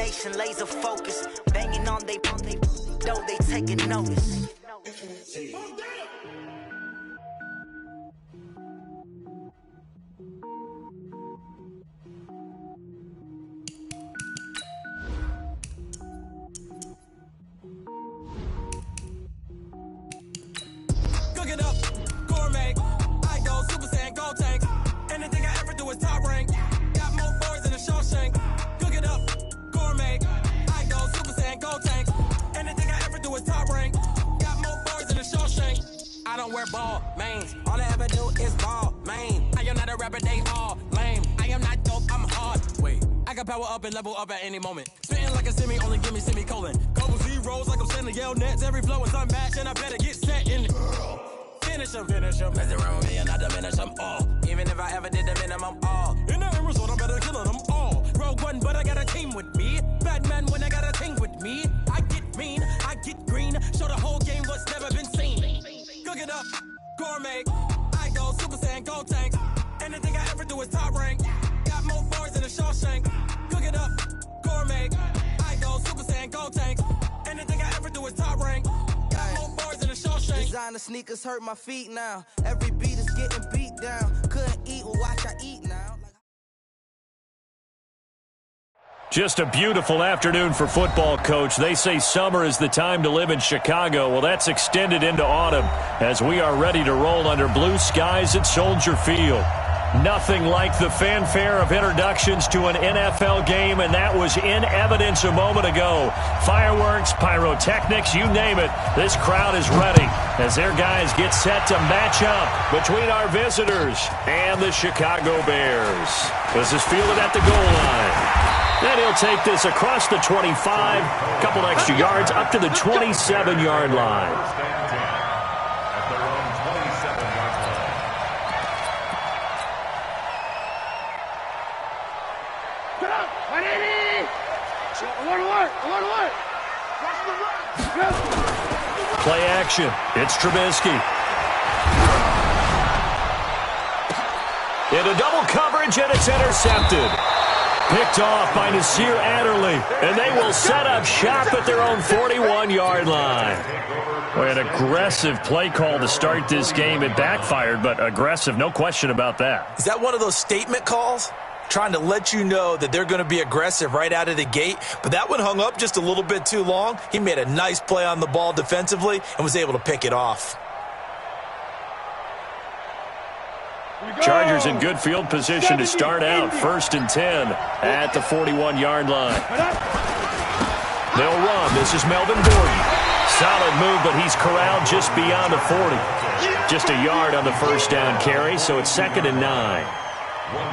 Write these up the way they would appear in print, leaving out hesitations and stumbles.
determination, laser focus. Banging on they though they taking notice. Cook it up, gourmet. I go Super Saiyan, go tank. Anything I ever do is top rank. Got more boys than a Shawshank. Cook it up, gourmet. I go Super Saiyan, go tank. Anything I ever do is top rank. Got more boys than a Shawshank. I don't wear ball, mains. All I ever do is ball, main. I am not a rapper, they all lame. I am not dope, I'm hard. Wait, I got power up and level up at any moment. Spitting like a semi, only give me semicolon. Couple zeros like I'm sending yell nets. Every flow is unmatched and I better get set in. Finish them. Mess around with me and I diminish them all. Even if I ever did the minimum all. In the end result, I'm better killing them all. Rogue One, but I got a team with me. Batman when I got a team with me. I get mean, I get green. Show the whole game what's never been seen. Cook it up, gourmet. I go Super Saiyan, go tank. Anything I ever do is top rank. Got more boys than a Shawshank. Cook it up, gourmet. I go Super Saiyan, go tank. Anything I ever do is top rank. Got more boys than a Shawshank. Designer sneakers hurt my feet now. Every beat is getting beat down. Couldn't eat, well watch I eat now. Just a beautiful afternoon for football, Coach. They say summer is the time to live in Chicago. Well, that's extended into autumn as we are ready to roll under blue skies at Soldier Field. Nothing like the fanfare of introductions to an NFL game, and that was in evidence a moment ago. Fireworks, pyrotechnics, you name it. This crowd is ready as their guys get set to match up between our visitors and the Chicago Bears. This is fielded at the goal line. Then he'll take this across the 25, couple extra yards up to the 27-yard line. Play action. It's Trubisky. Into double coverage, and it's intercepted. Picked off by Nasir Adderley, and they will set up shop at their own 41-yard line. An aggressive play call to start this game. It backfired, but aggressive, no question about that. Is that one of those statement calls? Trying to let you know that they're going to be aggressive right out of the gate, but that one hung up just a little bit too long. He made a nice play on the ball defensively and was able to pick it off. Chargers in good field position to start out. 1st and 10 at the 41-yard line. They'll run. This is Melvin Gordon. Solid move, but he's corralled just beyond the 40. Just a yard on the first down carry, so it's 2nd and 9.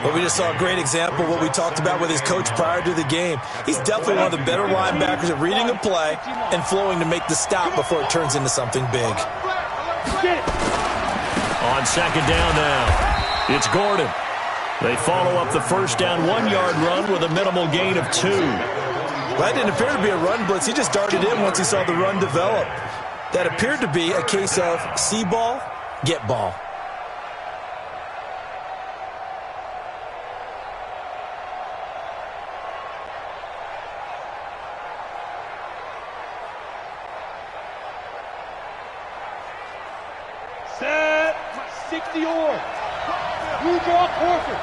Well, we just saw a great example of what we talked about with his coach prior to the game. He's definitely one of the better linebackers at reading a play and flowing to make the stop before it turns into something big. On 2nd down now. It's Gordon. They follow up the first down 1-yard run with a minimal gain of 2. Well, that didn't appear to be a run blitz. He just darted in once he saw the run develop. That appeared to be a case of see ball, get ball. Set 60 or you draw forfeit.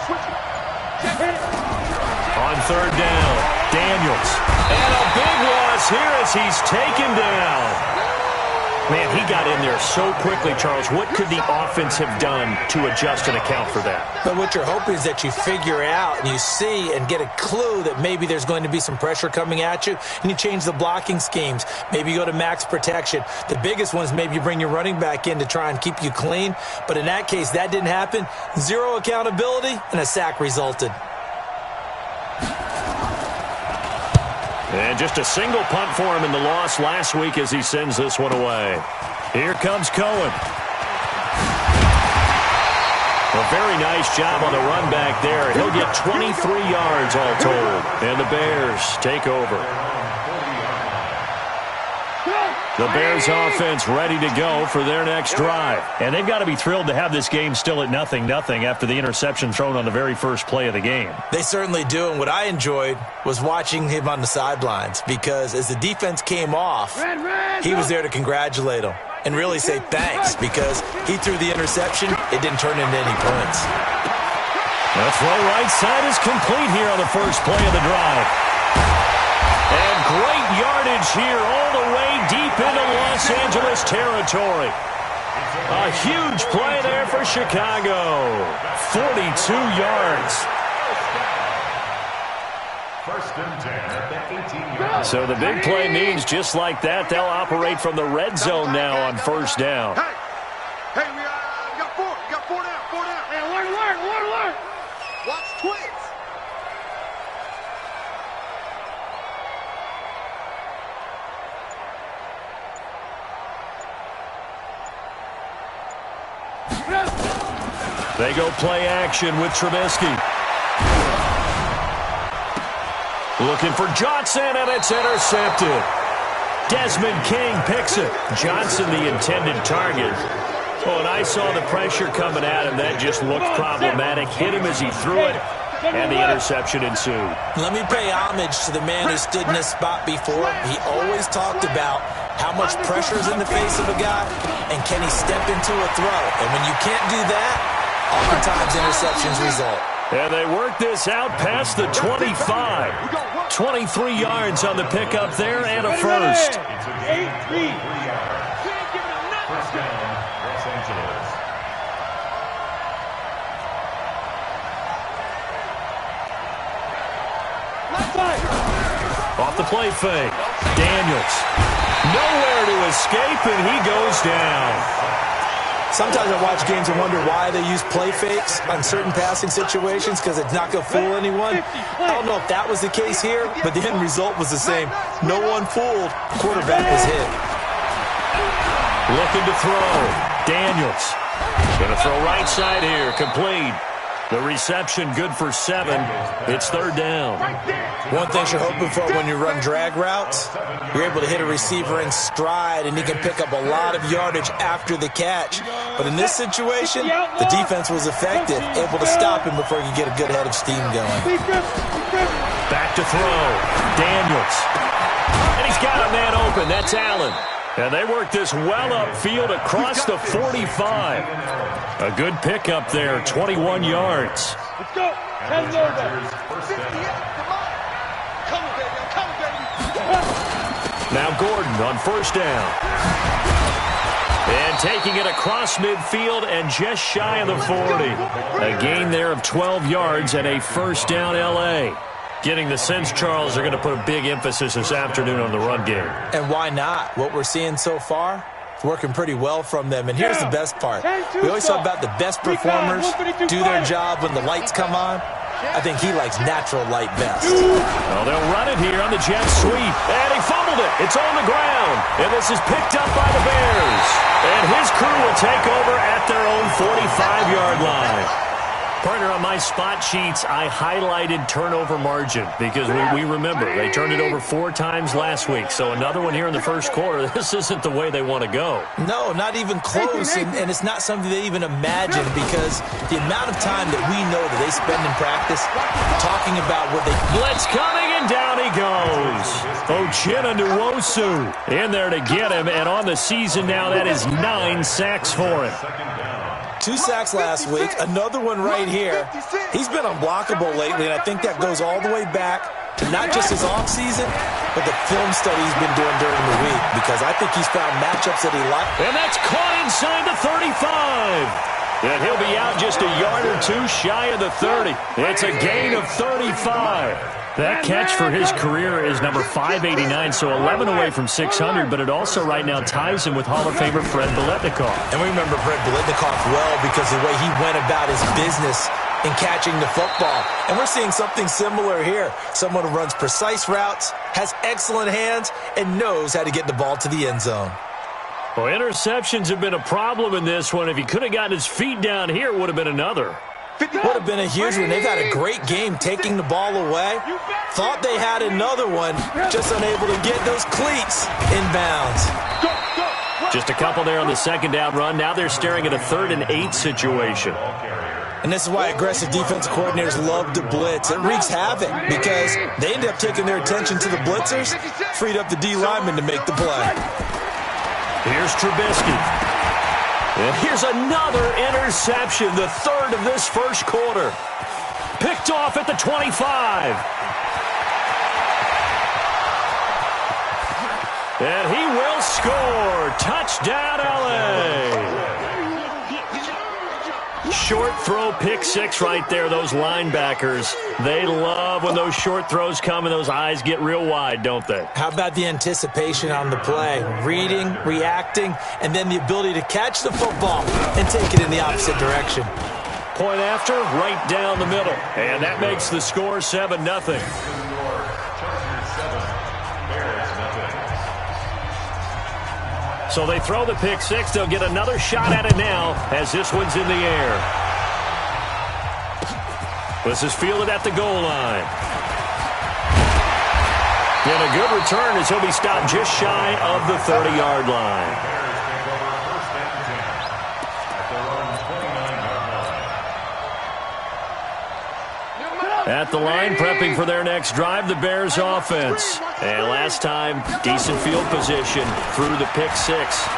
Switch it. Hit it. On 3rd down, Daniels. And a big loss here as he's taken down. Man, he got in there so quickly, Charles. What could the offense have done to adjust and account for that? But what you're hoping is that you figure out and you see and get a clue that maybe there's going to be some pressure coming at you, and you change the blocking schemes. Maybe you go to max protection. The biggest one is maybe you bring your running back in to try and keep you clean. But in that case, that didn't happen. 0 accountability, and a sack resulted. And just a single punt for him in the loss last week as he sends this one away. Here comes Cohen. A very nice job on the run back there. He'll get 23 yards all told. And the Bears take over. The Bears offense ready to go for their next drive. And they've got to be thrilled to have this game still at 0-0 after the interception thrown on the very first play of the game. They certainly do, and what I enjoyed was watching him on the sidelines because as the defense came off, he was there to congratulate them and really say thanks because he threw the interception. It didn't turn into any points. The throw right side is complete here on the first play of the drive. And great yardage here all the way deep into Los Angeles territory. A huge play there for Chicago. 42 yards. First and 10 at the 18-yard. So the big play means just like that, they'll operate from the red zone now on first down. Hey, we got four. We got four down. Hey, alert. Watch twins. They go play action with Trubisky. Looking for Johnson, and it's intercepted. Desmond King picks it. Johnson, the intended target. Oh, and I saw the pressure coming at him. That just looked problematic. Hit him as he threw it, and the interception ensued. Let me pay homage to the man who stood in this spot before. He always talked about how much pressure is in the face of a guy, and can he step into a throw. And when you can't do that, oftentimes interceptions result. And they work this out past the 25. 23 yards on the pickup there and a first. 8-3. First down, Los Angeles. Off the play fake. Daniels. Nowhere to escape, and he goes down. Sometimes I watch games and wonder why they use play fakes on certain passing situations because it's not going to fool anyone. I don't know if that was the case here, but the end result was the same. No one fooled. Quarterback was hit. Looking to throw. Daniels. Going to throw right side here. Complete. The reception good for 7. It's third down. One thing you're hoping for when you run drag routes, you're able to hit a receiver in stride, and he can pick up a lot of yardage after the catch. But in this situation, the defense was effective, able to stop him before he could get a good head of steam going. Back to throw. Daniels. And he's got a man open. That's Allen. And they work this well upfield across the 45. A good pickup there, 21 yards. Let's go. Now Gordon on first down. And taking it across midfield and just shy of the 40. A gain there of 12 yards and a first down L.A. Getting the sense, Charles, they're going to put a big emphasis this afternoon on the run game. And why not? What we're seeing so far, it's working pretty well from them. And here's the best part. We always talk about the best performers do their job when the lights come on. I think he likes natural light best. Well, they'll run it here on the jet sweep. And he fumbled it. It's on the ground. And this is picked up by the Bears. And his crew will take over at their own 45-yard line. Partner, on my spot sheets, I highlighted turnover margin because we remember they turned it over 4 times last week. So another one here in the first quarter. This isn't the way they want to go. No, not even close. And it's not something they even imagine because the amount of time that we know that they spend in practice talking about what they... Blitz coming, and down he goes. Uchenna Nwosu in there to get him. And on the season now, that is 9 sacks for him. 2 sacks last week, another one right here. He's been unblockable lately, and I think that goes all the way back to not just his offseason, but the film study he's been doing during the week because I think he's found matchups that he likes. And that's caught inside the 35. And he'll be out just a yard or 2 shy of the 30. It's a gain of 35. That catch for his career is number 589, so 11 away from 600, but it also right now ties him with Hall of Famer Fred Biletnikoff. And we remember Fred Biletnikoff well because of the way he went about his business in catching the football. And we're seeing something similar here. Someone who runs precise routes, has excellent hands, and knows how to get the ball to the end zone. Well, interceptions have been a problem in this one. If he could have gotten his feet down here, it would have been another. Would have been a huge one. They've had a great game taking the ball away. Thought they had another one, just unable to get those cleats inbounds. Just a couple there on the second down run. Now they're staring at a 3rd and 8 situation. And this is why aggressive defensive coordinators love to blitz. It wreaks havoc because they end up taking their attention to the blitzers, freed up the D lineman to make the play. Here's Trubisky. And here's another interception, the 3rd of this first quarter. Picked off at the 25. And he will score. Touchdown, LA. Short throw, pick 6 right there. Those linebackers, they love when those short throws come and those eyes get real wide, don't they? How about the anticipation on the play? Reading, reacting, and then the ability to catch the football and take it in the opposite direction. Point after, right down the middle. And that makes the score 7-0. So they throw the pick 6. They'll get another shot at it now as this one's in the air. This is fielded at the goal line. And a good return as he'll be stopped just shy of the 30-yard line. At the line, prepping for their next drive, the Bears offense. And last time, decent field position through the pick 6.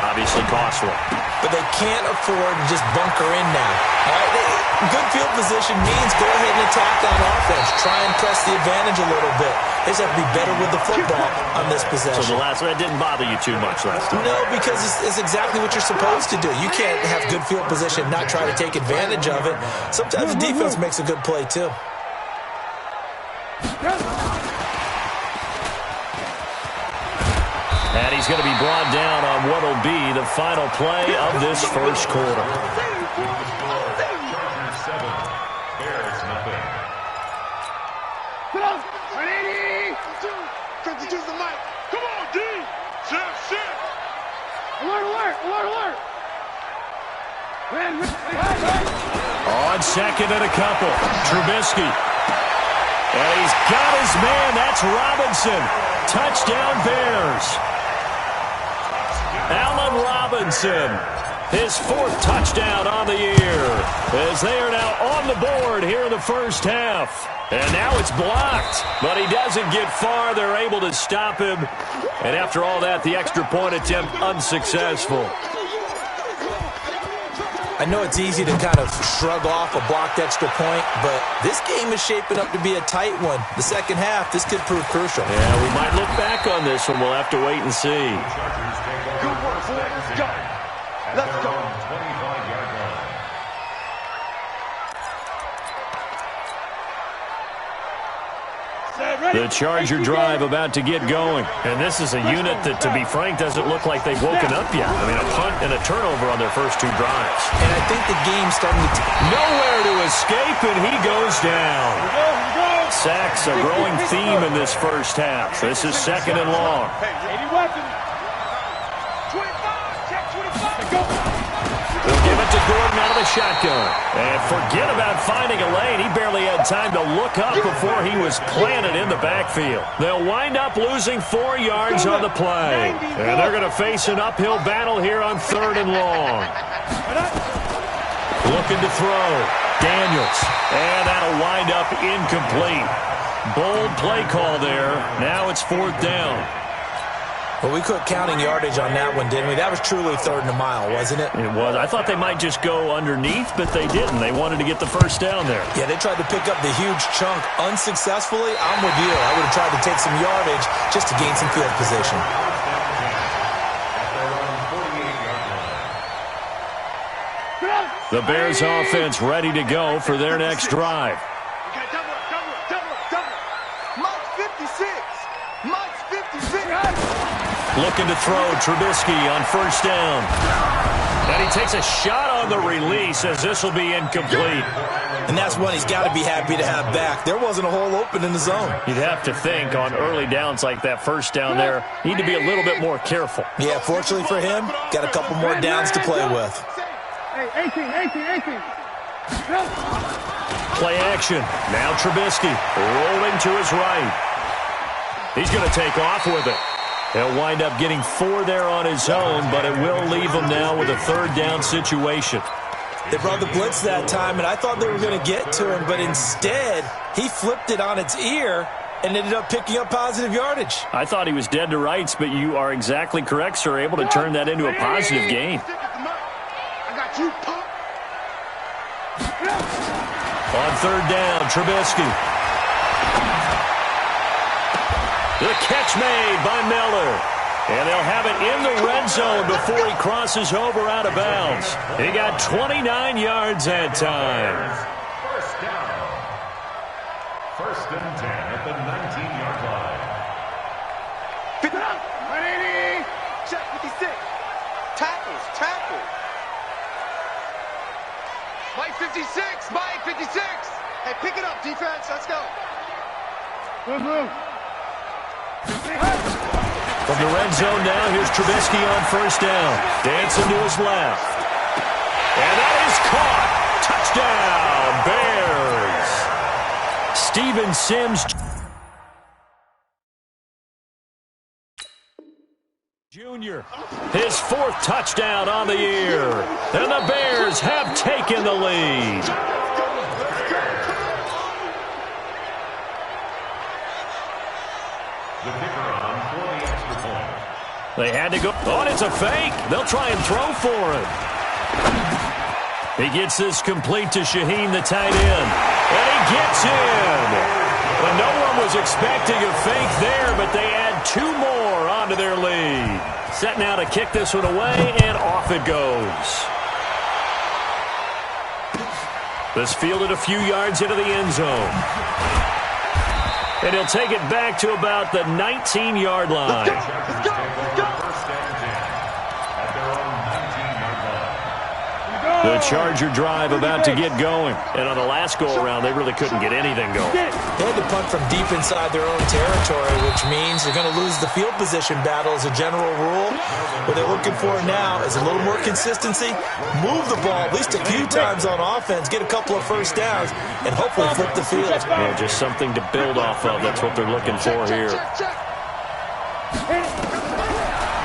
Obviously costly. But they can't afford to just bunker in now. All right, good field position means go ahead and attack on offense. Try and press the advantage a little bit. They just have to be better with the football on this possession. So the last one, that didn't bother you too much last time? No, because it's exactly what you're supposed to do. You can't have good field position and not try to take advantage of it. Sometimes the defense makes a good play, too. And he's going to be brought down on what will be the final play of this first quarter. On second and a couple, Trubisky. And he's got his man. That's Robinson. Touchdown, Bears. Allen Robinson, his 4th touchdown on the year, as they are now on the board here in the first half. And now it's blocked, but he doesn't get far. They're able to stop him. And after all that, the extra point attempt unsuccessful. I know it's easy to kind of shrug off a blocked extra point, but this game is shaping up to be a tight one. The second half, this could prove crucial. Yeah, we might look back on this one. We'll have to wait and see. Good work, boys. Let's go. Let's go. The Charger drive about to get going. And this is a unit that, to be frank, doesn't look like they've woken up yet. I mean, a punt and a turnover on their first 2 drives. And I think the game's starting to... Nowhere to escape, and he goes down. Sacks, a growing theme in this first half. This is 2nd and long. They'll give it to Gordon out of the shotgun. And forget about finding a lane. He barely had time to look up before he was planted in the backfield. They'll wind up losing 4 yards on the play. And they're going to face an uphill battle here on 3rd and long. Looking to throw. Daniels. And that'll wind up incomplete. Bold play call there. Now it's 4th down. Well, we quit counting yardage on that one, didn't we? That was truly 3rd and a mile, wasn't it? It was. I thought they might just go underneath, but they didn't. They wanted to get the first down there. Yeah, they tried to pick up the huge chunk unsuccessfully. I'm with you. I would have tried to take some yardage just to gain some field position. The Bears offense ready to go for their next drive. Looking to throw, Trubisky on first down. And he takes a shot on the release as this will be incomplete. And that's one he's got to be happy to have back. There wasn't a hole open in the zone. You'd have to think on early downs like that first down there, need to be a little bit more careful. Yeah, fortunately for him, got a couple more downs to play with. Hey, 18. Play action. Now Trubisky rolling to his right. He's going to take off with it. He'll wind up getting 4 there on his own, but it will leave him now with a 3rd down situation. They brought the blitz that time, and I thought they were going to get to him, but instead he flipped it on its ear and ended up picking up positive yardage. I thought he was dead to rights, but you are exactly correct, sir. Able to turn that into a positive gain. I got you, pop. On 3rd down, Trubisky. The catch made by Miller. And they'll have it in the red zone before he crosses over out of bounds. He got 29 yards that time. First down. 1st and 10 at the 19-yard line. 180. Check 56. Tackles. Mike 56. Mike 56. Hey, pick it up, defense. Let's go. Move. From the red zone now, here's Trubisky on 1st down. Dancing to his left. And that is caught. Touchdown, Bears. Steven Sims Jr. His 4th touchdown on the year. And the Bears have taken the lead. The kicker on for the extra point. They had to go. Oh, and it's a fake. They'll try and throw for him. He gets this complete to Shaheen, the tight end. And he gets in. But no one was expecting a fake there, but they add 2 more onto their lead. Set now to kick this one away, and off it goes. This fielded a few yards into the end zone. And he'll take it back to about the 19-yard line. Let's go. 1st and 10 at their own 19-yard line. The Charger drive about to get going. And on the last go-around, they really couldn't get anything going. They had to punt from deep inside their own territory, which means they're going to lose the field position battle as a general rule. What they're looking for now is a little more consistency, move the ball at least a few times on offense, get a couple of 1st downs, and hopefully flip the field. Yeah, just something to build off of. That's what they're looking for here.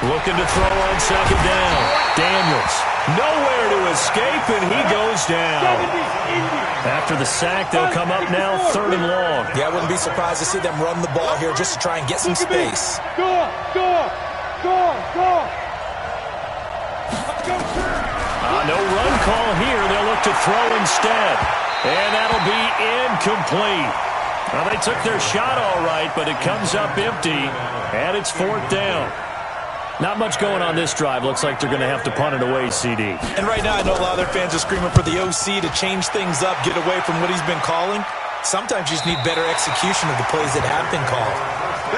Looking to throw on 2nd down. Daniels. Nowhere to escape, and he goes down. After the sack, they'll come up now 3rd and long. Yeah, I wouldn't be surprised to see them run the ball here just to try and get some space. Go. No run call here. They'll look to throw instead. And that'll be incomplete. Well, they took their shot all right, but it comes up empty, and it's 4th down. Not much going on this drive. Looks like they're going to have to punt it away, CD. And right now, I know a lot of their fans are screaming for the OC to change things up, get away from what he's been calling. Sometimes you just need better execution of the plays that have been called.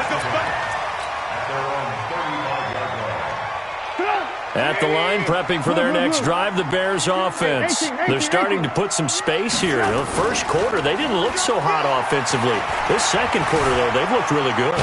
At their own 35-yard line. At the line, prepping for their next drive, the Bears offense. They're starting to put some space here. The first quarter, they didn't look so hot offensively. This second quarter, though, they've looked really good.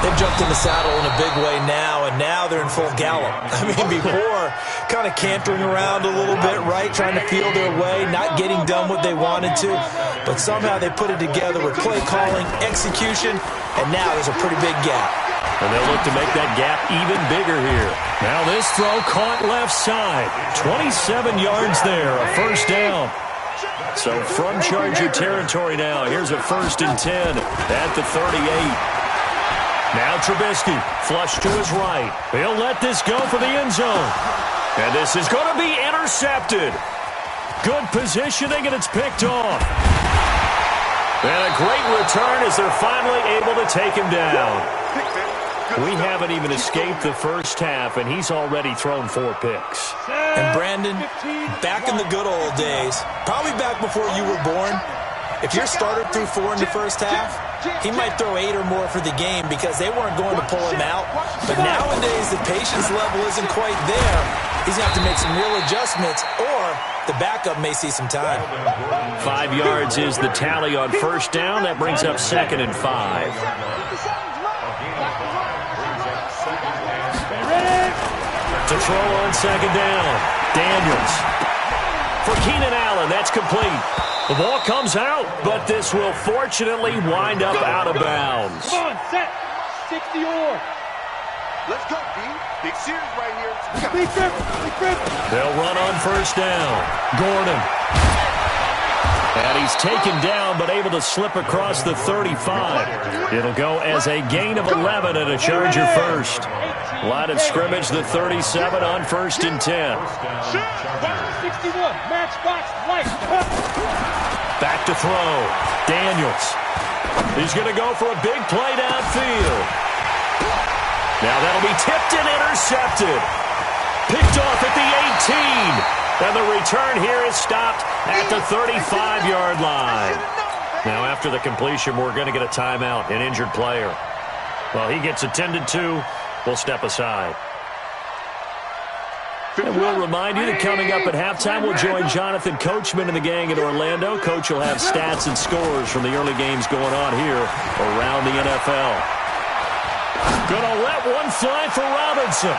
They've jumped in the saddle in a big way now, and now they're in full gallop. I mean, before, kind of cantering around a little bit, right, trying to feel their way, not getting done what they wanted to. But somehow they put it together with play calling, execution, and now there's a pretty big gap. And they'll look to make that gap even bigger here. Now this throw caught left side. 27 yards there, a 1st down. So from Charger territory now, here's a 1st and 10 at the 38. Now Trubisky, flush to his right. He'll let this go for the end zone. And this is going to be intercepted. Good positioning, and it's picked off. And a great return as they're finally able to take him down. We haven't even escaped the first half, and he's already thrown 4 picks. And Brandon, back in the good old days, probably back before you were born, if your starter threw 4 in the first half, he might throw 8 or more for the game because they weren't going to pull him out. But nowadays, the patience level isn't quite there. He's going to have to make some real adjustments, or the backup may see some time. 5 yards is the tally on 1st down. That brings up 2nd and 5. To throw on 2nd down. Daniels. For Keenan Allen, that's complete. The ball comes out, but this will fortunately wind up out of bounds. Come on, set. 60 or. Let's go, B. Big series right here. They'll run on first down. Gordon. And he's taken down, but able to slip across the 35. It'll go as a gain of 11 and a Charger first. Line of scrimmage, the 37 on 1st and 10. 61, match box, right. Back to throw. Daniels. He's going to go for a big play downfield. Now that'll be tipped and intercepted. Picked off at the 18. And the return here is stopped at the 35-yard line. Now after the completion, we're going to get a timeout, an injured player. Well, he gets attended to. We'll step aside. And we'll remind you that coming up at halftime, we'll join Jonathan Coachman and the gang in Orlando. Coach will have stats and scores from the early games going on here around the NFL. Gonna let one fly for Robinson.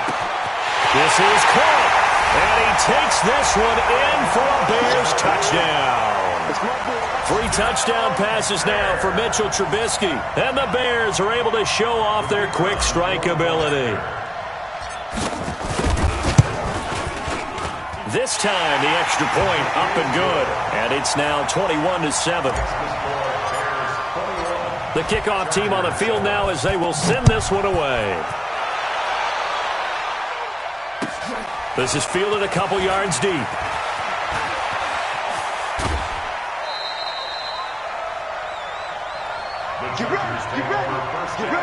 This is caught. And he takes this one in for a Bears touchdown. 3 touchdown passes now for Mitchell Trubisky. And the Bears are able to show off their quick strike ability. This time, the extra point up and good. And it's now 21-7. The kickoff team on the field now as they will send this one away. This is fielded a couple yards deep. The Chargers take over 1st and 10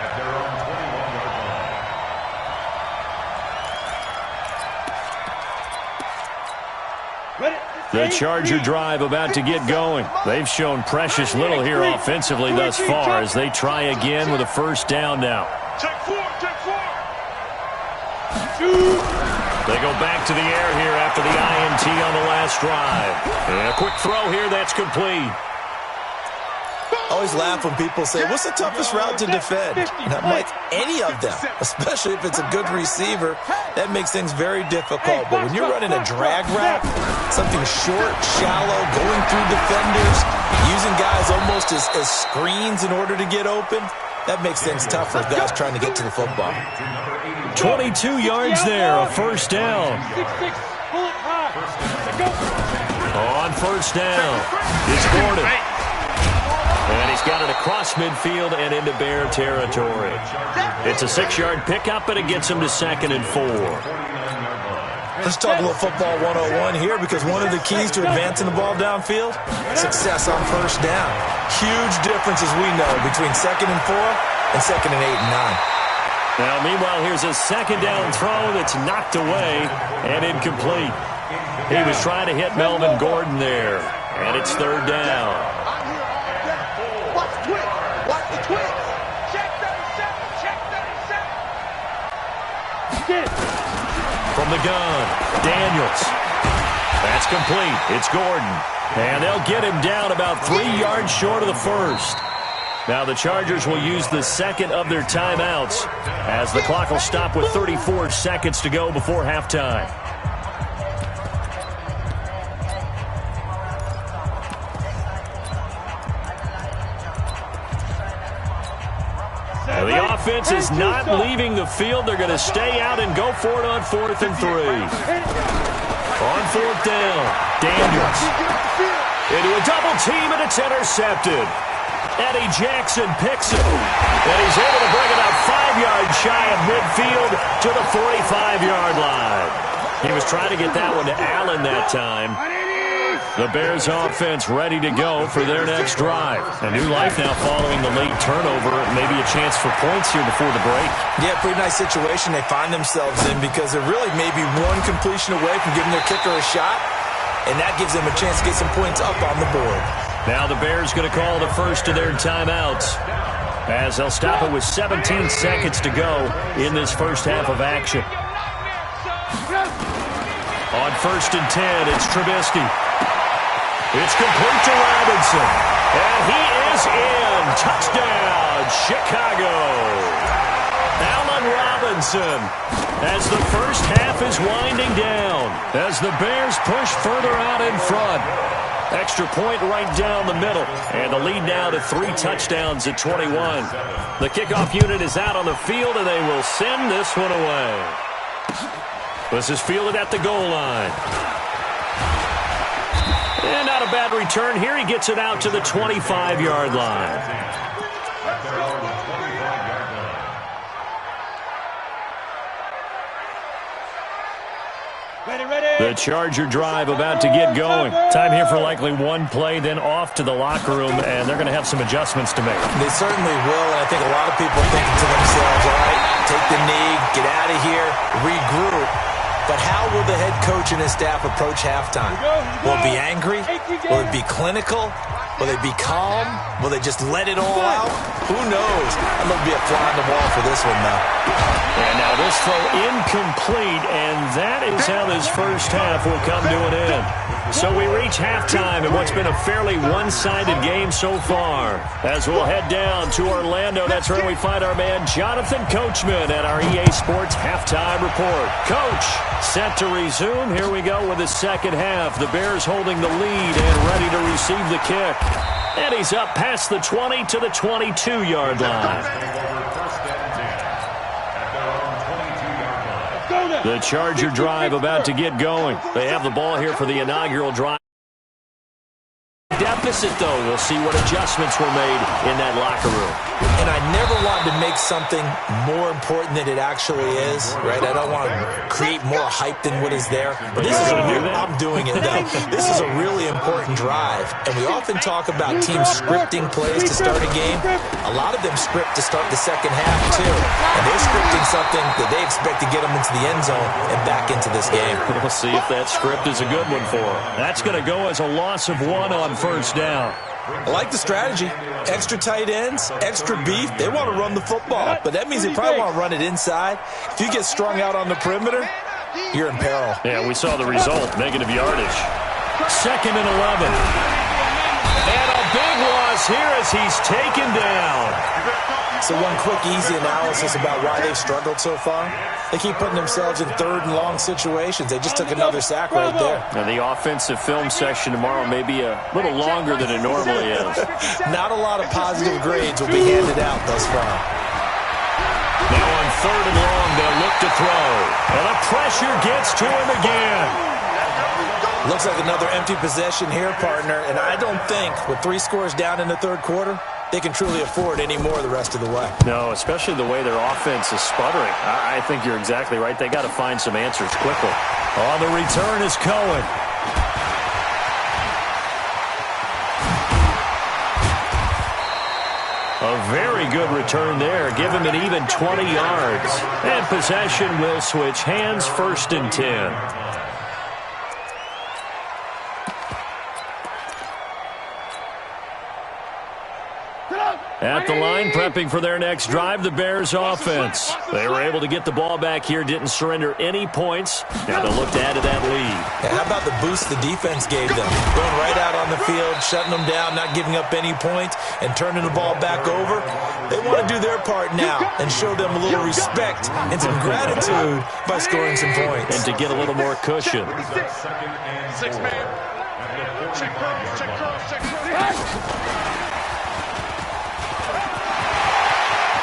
at their own 21-yard line. The Charger drive about to get going. They've shown precious little here offensively thus far as they try again with a first down now. Check 4, check 4. They go back to the air here after the INT on the last drive. And a quick throw here that's complete. I always laugh when people say, what's the toughest route to defend? And I'm like, any of them, especially if it's a good receiver. That makes things very difficult. But when you're running a drag route, something short, shallow, going through defenders, using guys almost as screens in order to get open, that makes things tough for guys trying to get to the football. 22 yards there, a first down. On first down, it's Gordon. And he's got it across midfield and into Bear territory. It's a 6-yard pickup, but it gets him to 2nd and 4. Let's talk a little football 101 here, because one of the keys to advancing the ball downfield, success on first down. Huge difference, as we know, between 2nd and 4 and 2nd and 8 and 9. Now, meanwhile, here's a 2nd down throw that's knocked away and incomplete. He was trying to hit Melvin Gordon there, and it's 3rd down. Watch the twitch. Watch the twitch. Check 37. Check 37. From the gun, Daniels. That's complete. It's Gordon. And they'll get him down about 3 yards short of the first. Now the Chargers will use the 2nd of their timeouts as the clock will stop with 34 seconds to go before halftime. Now the offense is not leaving the field. They're going to stay out and go for it on 4th and 3. On 4th down, Daniels. Into a double team, and it's intercepted. Eddie Jackson picks it, and he's able to bring it up 5 yards shy of midfield to the 45-yard line. He was trying to get that one to Allen that time. The Bears offense ready to go for their next drive. A new life now following the late turnover. Maybe a chance for points here before the break. Yeah, pretty nice situation they find themselves in, because they're really maybe one completion away from giving their kicker a shot, and that gives them a chance to get some points up on the board. Now the Bears going to call the first of their timeouts as they'll stop it with 17 seconds to go in this first half of action. On 1st and 10, it's Trubisky. It's complete to Robinson. And he is in. Touchdown, Chicago. Allen Robinson as the first half is winding down, as the Bears push further out in front. Extra point right down the middle. And the lead now to 3 touchdowns at 21. The kickoff unit is out on the field, and they will send this one away. This is fielded at the goal line. And not a bad return here. He gets it out to the 25-yard line. The Charger drive about to get going. Time here for likely one play, then off to the locker room, and they're going to have some adjustments to make. They certainly will, and I think a lot of people are thinking to themselves, all right, take the knee, get out of here, regroup. But how will the head coach and his staff approach halftime? Will it be angry? Will it be clinical? Will they be calm? Will they just let it all out? Who knows? I'm going to be a fly on the wall for this one, though. And now this throw incomplete, and that is how this first half will come to an end. So we reach halftime in what's been a fairly one-sided game so far. As we'll head down to Orlando, that's where we find our man Jonathan Coachman at our EA Sports Halftime Report. Coach, set to resume. Here we go with the second half. The Bears holding the lead and ready to receive the kick. And he's up past the 20 to the 22-yard line. The Charger drive about to get going. They have the ball here for the inaugural drive. Deficit, though. We'll see what adjustments were made in that locker room. And I never wanted to make something more important than it actually is, right? I don't want to create more hype than what is there. But this is I'm doing it, though. This is a really important drive. And we often talk about teams scripting plays to start a game. A lot of them script to start the second half, too. And they're scripting something that they expect to get them into the end zone and back into this game. We'll see if that script is a good one for them. That's going to go as a loss of 1 on first down. I like the strategy. Extra tight ends, extra beef. They want to run the football, but that means they probably want to run it inside. If you get strung out on the perimeter, you're in peril. Yeah, we saw the result, negative yardage. 2nd and 11. And a big loss here as he's taken down. So one quick, easy analysis about why they've struggled so far. They keep putting themselves in 3rd and long situations. They just took another sack right there. Now the offensive film section tomorrow may be a little longer than it normally is. Not a lot of positive grades will be handed out thus far. Now on 3rd and long, they'll look to throw. And the pressure gets to him again. Looks like another empty possession here, partner. And I don't think, with 3 scores down in the 3rd quarter, they can truly afford any more the rest of the way. No, especially the way their offense is sputtering. I think you're exactly right. They got to find some answers quickly. On the return is Cohen. A very good return there. Give him an even 20 yards. And possession will switch hands, 1st and 10. At the line, prepping for their next drive, the Bears offense. They were able to get the ball back here, didn't surrender any points. Now they'll look to add to that lead. Yeah, how about the boost the defense gave them? Going right out on the field, shutting them down, not giving up any points, and turning the ball back over. They want to do their part now and show them a little respect and some gratitude by scoring some points. And to get a little more cushion. 6 man. Check cross.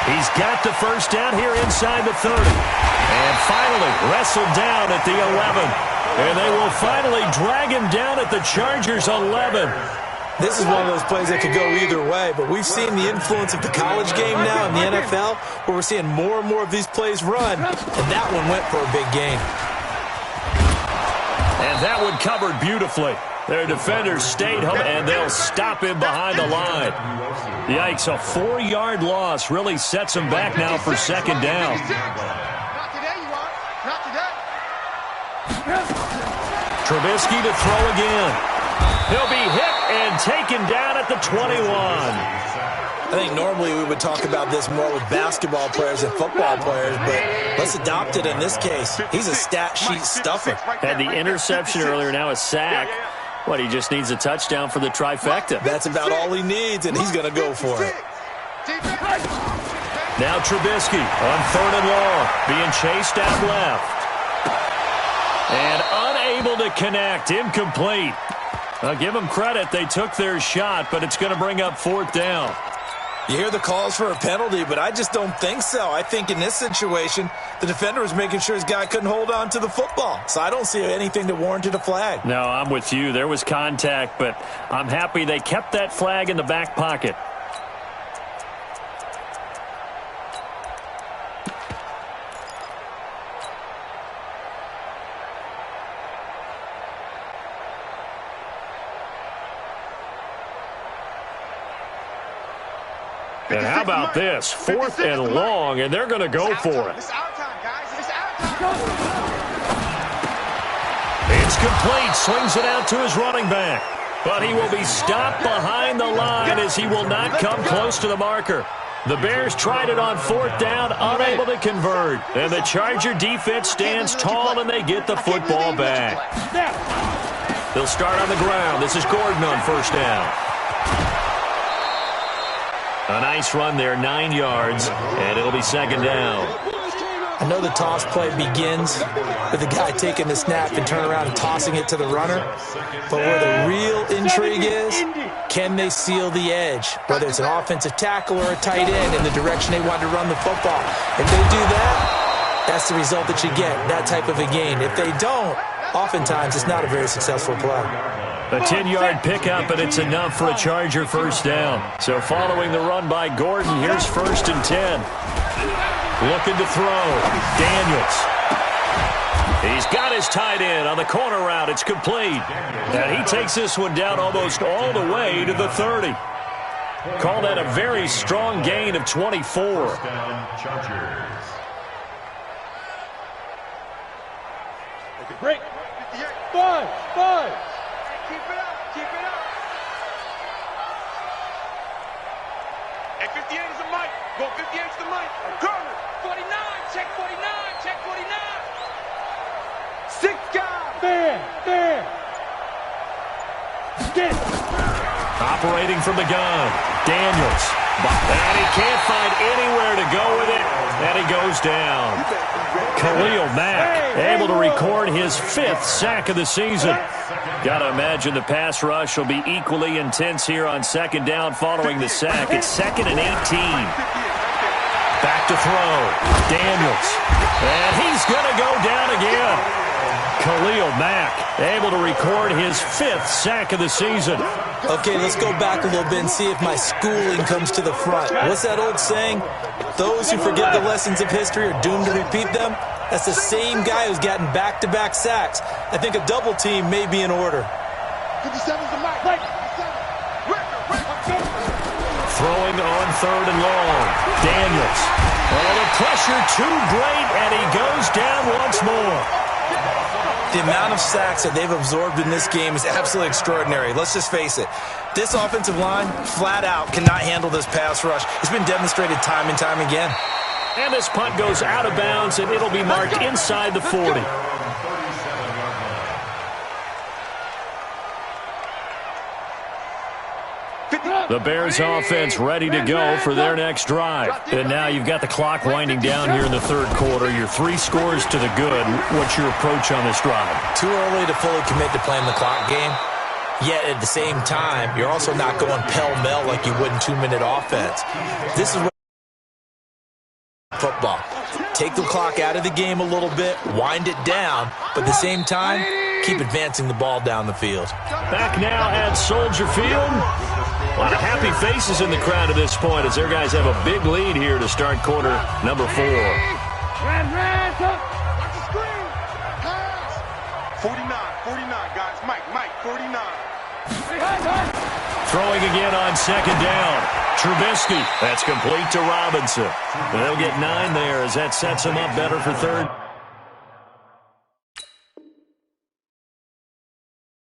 He's got the first down here inside the 30. And finally wrestled down at the 11. And they will finally drag him down at the Chargers' 11. This is one of those plays that could go either way, but we've seen the influence of the college game now in the NFL, where we're seeing more and more of these plays run, and that one went for a big gain. And that one covered beautifully. Their defenders stayed home, and they'll stop him behind the line. Yikes, a 4-yard loss really sets him back now for 2nd down. Not today, you are. Not today. Trubisky to throw again. He'll be hit and taken down at the 21. I think normally we would talk about this more with basketball players and football players, but let's adopt it in this case. He's a stat sheet stuffer. Had the interception earlier, now a sack. What, he just needs a touchdown for the trifecta. That's about all he needs, and he's going to go for it. Now Trubisky on 3rd and long, being chased out left. And unable to connect, incomplete. I'll give them credit. They took their shot, but it's going to bring up 4th down. You hear the calls for a penalty, but I just don't think so. I think in this situation, the defender was making sure his guy couldn't hold on to the football. So I don't see anything that warranted a flag. No, I'm with you. There was contact, but I'm happy they kept that flag in the back pocket. And how about this? 4th and long, and they're going to go for it. It's our time, guys. It's our time. It's complete. Swings it out to his running back. But he will be stopped behind the line as he will not come close to the marker. The Bears tried it on 4th down, unable to convert. And the Charger defense stands tall, and they get the football back. They'll start on the ground. This is Gordon on 1st down. A nice run there, 9 yards, and it'll be 2nd down. I know the toss play begins with the guy taking the snap and turn around and tossing it to the runner. But where the real intrigue is, can they seal the edge? Whether it's an offensive tackle or a tight end in the direction they want to run the football. If they do that, that's the result that you get, that type of a gain. If they don't, oftentimes it's not a very successful play. A 10-yard pickup, and it's enough for a Charger 1st down. So following the run by Gordon, here's 1st and 10. Looking to throw. Daniels. He's got his tight end on the corner route. It's complete. And he takes this one down almost all the way to the 30. Call that a very strong gain of 24. Break. 5. Keep it up. Keep it up. Hey, 58 is the mic. Go 58 is the mic. Corner. 49. Check 49. Check 49. 6 guys. Fair. Get it. Operating from the gun. Daniels. And he can't find anywhere to go with it. And he goes down. Khalil Mack able to record his 5th sack of the season. Got to imagine the pass rush will be equally intense here on 2nd down following the sack. It's 2nd and 18. Back to throw. Daniels. And he's going to go down again. Khalil Mack able to record his 5th sack of the season. Okay, let's go back a little bit and see if my schooling comes to the front. What's that old saying? Those who forget the lessons of history are doomed to repeat them. That's the same guy who's gotten back-to-back sacks. I think a double team may be in order. 57 is the mic. Throwing on 3rd and long. Daniels. Oh, the pressure too great, and he goes down once more. The amount of sacks that they've absorbed in this game is absolutely extraordinary. Let's just face it. This offensive line, flat out, cannot handle this pass rush. It's been demonstrated time and time again. And this punt goes out of bounds, and it'll be marked inside the 40. The Bears offense ready to go for their next drive. And now you've got the clock winding down here in the 3rd quarter. You're 3 scores to the good. What's your approach on this drive? Too early to fully commit to playing the clock game. Yet at the same time, you're also not going pell-mell like you would in 2-minute offense. This is what football. Take the clock out of the game a little bit, wind it down, but at the same time, keep advancing the ball down the field. Back now at Soldier Field. A lot of happy faces in the crowd at this point as their guys have a big lead here to start quarter number 4. Watch the screen. Pass. 49, guys. Mike, 49. Throwing again on 2nd down. Trubisky. That's complete to Robinson. They'll get 9 there as that sets them up better for 3rd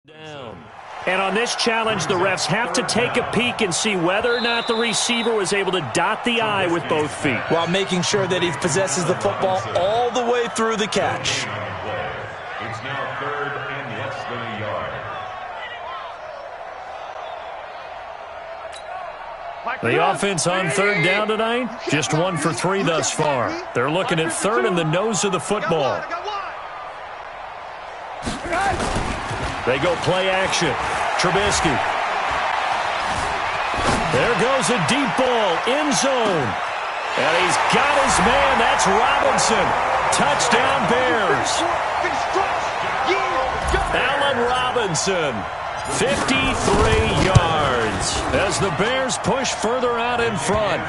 down. And on this challenge, the refs have to take a peek and see whether or not the receiver was able to dot the I with both feet, while making sure that he possesses the football all the way through the catch. It's now 3rd and less than a yard. The offense on 3rd down tonight, just 1 for 3 thus far. They're looking at 3rd and the nose of the football. They go play action. Trubisky. There goes a deep ball, end zone. And he's got his man. That's Robinson. Touchdown, Bears. Allen Robinson, 53 yards as the Bears push further out in front.